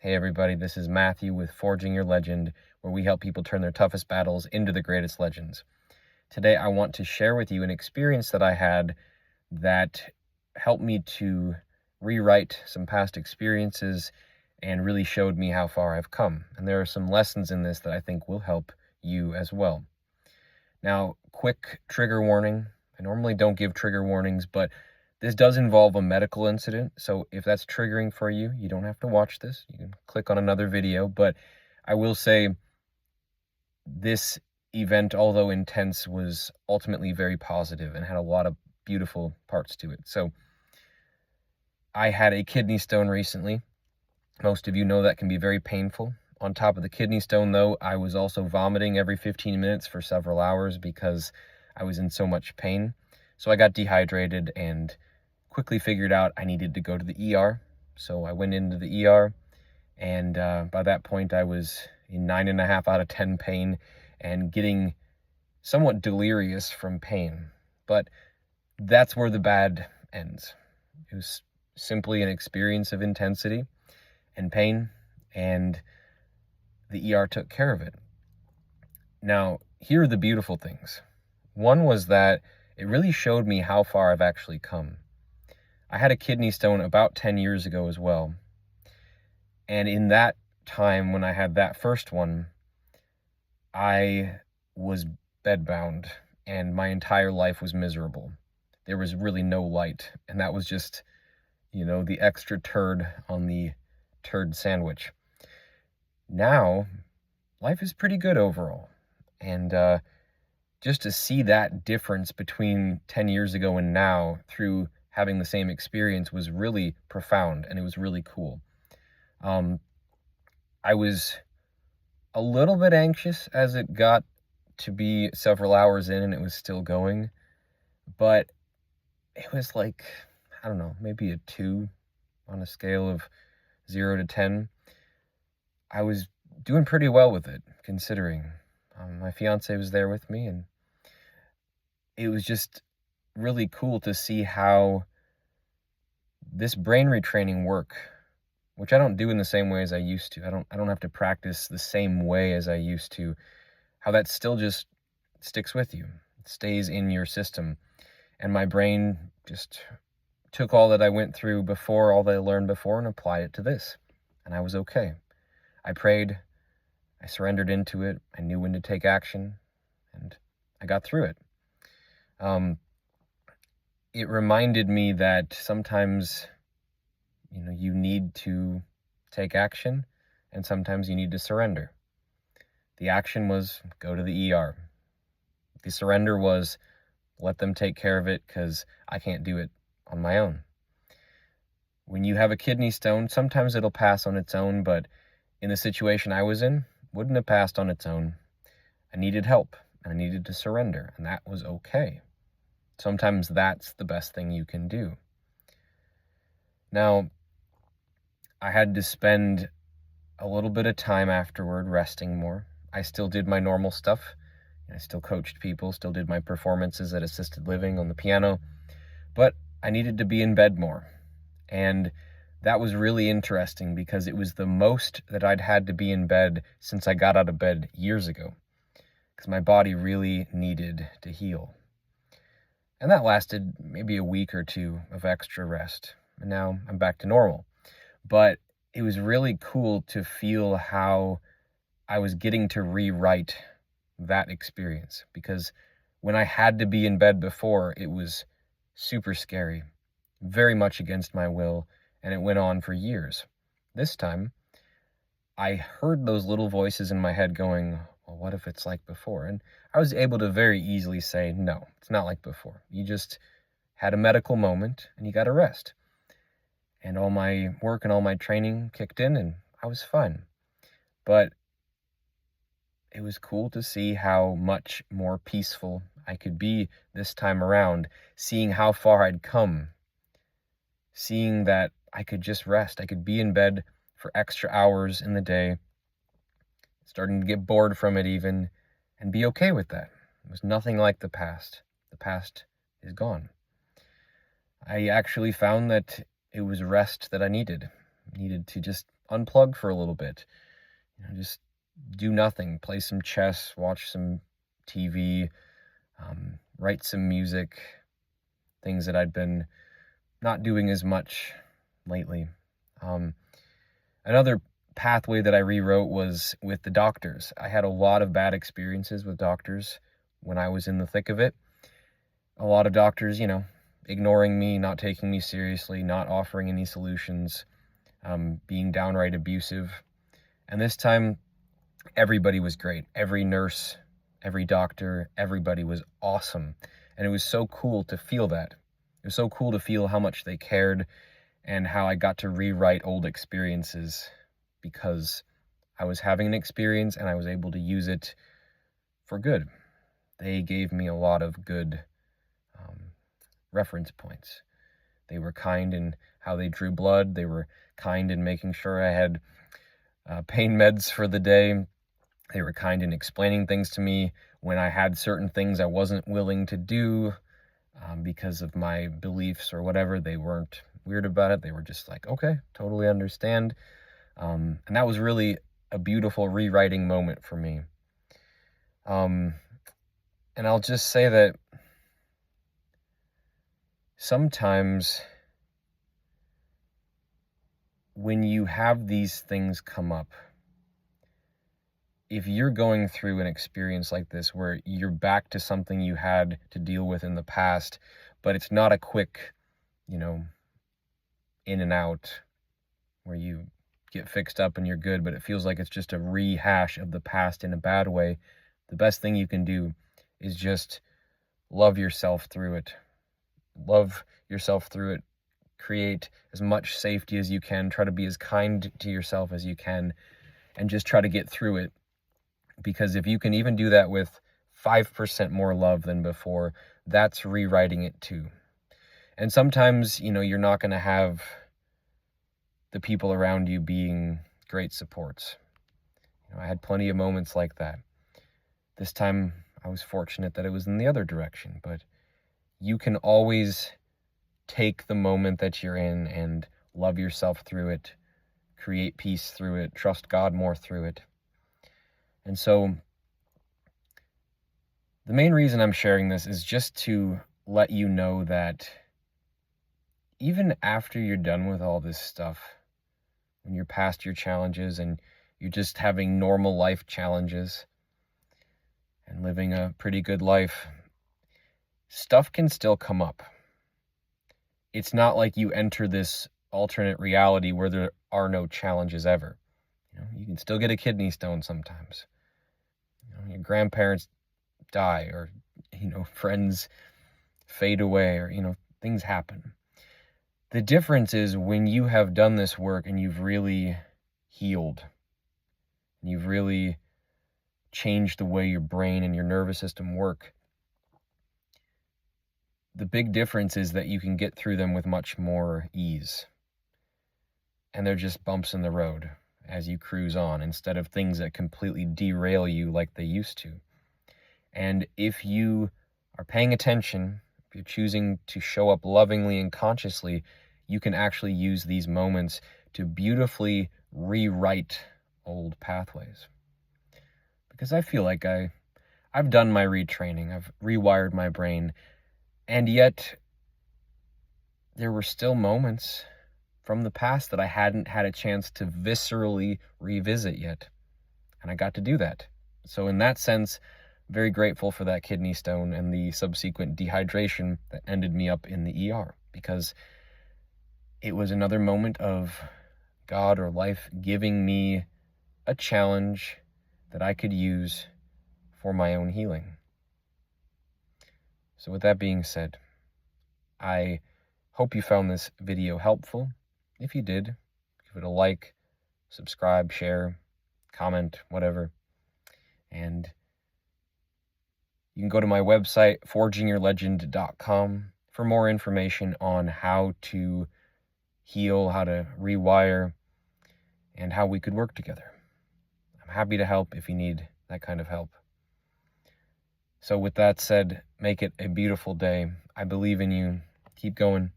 Hey everybody, this is Matthew with Forging Your Legend, where we help people turn their toughest battles into the greatest legends. Today I want to share with you an experience that I had that helped me to rewrite some past experiences and really showed me how far I've come. And there are some lessons in this that I think will help you as well. Now, quick trigger warning. I normally don't give trigger warnings, but this does involve a medical incident, so if that's triggering for you, you don't have to watch this. You can click on another video, but I will say this event, although intense, was ultimately very positive and had a lot of beautiful parts to it. So I had a kidney stone recently. Most of you know that can be very painful. On top of the kidney stone, though, I was also vomiting every 15 minutes for several hours because I was in so much pain. So I got dehydrated and quickly figured out I needed to go to the ER. So I went into the ER, and by that point I was in 9.5 out of 10 pain and getting somewhat delirious from pain. But that's where the bad ends. It was simply an experience of intensity and pain, and the ER took care of it. Now, here are the beautiful things. One was that it really showed me how far I've actually come. I had a kidney stone about 10 years ago as well. And in that time, when I had that first one, I was bedbound and my entire life was miserable. There was really no light. And that was just, the extra turd on the turd sandwich. Now, life is pretty good overall. And just to see that difference between 10 years ago and now through having the same experience was really profound, and it was really cool. I was a little bit anxious as it got to be several hours in and it was still going, but it was like, I don't know, maybe a 2 on a scale of 0 to 10. I was doing pretty well with it, considering. My fiance was there with me, and it was just really cool to see how this brain retraining work, which I don't do in the same way as I used to. I don't have to practice the same way as I used to. How that still just sticks with you. It stays in your system. And my brain just took all that I went through before, all that I learned before, and applied it to this. And I was okay. I prayed. I surrendered into it. I knew when to take action, and I got through it. It reminded me that sometimes, you need to take action, and sometimes you need to surrender. The action was go to the ER. The surrender was let them take care of it because I can't do it on my own. When you have a kidney stone, sometimes it'll pass on its own, but in the situation I was in, wouldn't have passed on its own. I needed help, and I needed to surrender, and that was okay. Sometimes that's the best thing you can do. Now, I had to spend a little bit of time afterward resting more. I still did my normal stuff. I still coached people, still did my performances at assisted living on the piano, but I needed to be in bed more. And that was really interesting because it was the most that I'd had to be in bed since I got out of bed years ago, because my body really needed to heal. And that lasted maybe a week or 2 of extra rest. And now I'm back to normal. But it was really cool to feel how I was getting to rewrite that experience. Because when I had to be in bed before, it was super scary, very much against my will, and it went on for years. This time, I heard those little voices in my head going, well, what if it's like before? And I was able to very easily say, no, it's not like before. You just had a medical moment and you got to rest. And all my work and all my training kicked in and I was fine. But it was cool to see how much more peaceful I could be this time around, seeing how far I'd come, seeing that I could just rest. I could be in bed for extra hours in the day, starting to get bored from it even, and be okay with that. It was nothing like the past. The past is gone. I actually found that it was rest that I needed. needed to just unplug for a little bit, just do nothing, play some chess, watch some TV, write some music, things that I'd been not doing as much lately. Another pathway that I rewrote was with the doctors. I had a lot of bad experiences with doctors when I was in the thick of it. A lot of doctors, ignoring me, not taking me seriously, not offering any solutions, being downright abusive. And this time, everybody was great. Every nurse, every doctor, everybody was awesome. And it was so cool to feel that. It was so cool to feel how much they cared and how I got to rewrite old experiences because I was having an experience and I was able to use it for good. They gave me a lot of good reference points. They were kind in how they drew blood. They were kind in making sure I had pain meds for the day. They were kind in explaining things to me when I had certain things I wasn't willing to do because of my beliefs or whatever. They weren't weird about it. They were just like, okay, totally understand. And that was really a beautiful rewriting moment for me. And I'll just say that sometimes when you have these things come up, if you're going through an experience like this where you're back to something you had to deal with in the past, but it's not a quick, in and out where you get fixed up and you're good, but it feels like it's just a rehash of the past in a bad way, the best thing you can do is just love yourself through it. Love yourself through it. Create as much safety as you can. Try to be as kind to yourself as you can and just try to get through it. Because if you can even do that with 5% more love than before, that's rewriting it too. And sometimes, you're not going to have the people around you being great supports. I had plenty of moments like that. This time, I was fortunate that it was in the other direction, but you can always take the moment that you're in and love yourself through it, create peace through it, trust God more through it. And so the main reason I'm sharing this is just to let you know that even after you're done with all this stuff, when you're past your challenges and you're just having normal life challenges and living a pretty good life, stuff can still come up. It's not like you enter this alternate reality where there are no challenges ever. You can still get a kidney stone sometimes. Your grandparents die, or friends fade away, or things happen. The difference is when you have done this work and you've really healed, and you've really changed the way your brain and your nervous system work, the big difference is that you can get through them with much more ease. And they're just bumps in the road as you cruise on, instead of things that completely derail you like they used to. And if you are paying attention, if you're choosing to show up lovingly and consciously, you can actually use these moments to beautifully rewrite old pathways. Because I feel like I've done my retraining, I've rewired my brain, and yet there were still moments from the past that I hadn't had a chance to viscerally revisit yet. And I got to do that. So in that sense, very grateful for that kidney stone and the subsequent dehydration that ended me up in the ER, because it was another moment of God or life giving me a challenge that I could use for my own healing. So with that being said, I hope you found this video helpful. If you did, give it a like, subscribe, share, comment, whatever. And you can go to my website, forgingyourlegend.com, for more information on how to heal, how to rewire, and how we could work together. I'm happy to help if you need that kind of help. So with that said, make it a beautiful day. I believe in you. Keep going.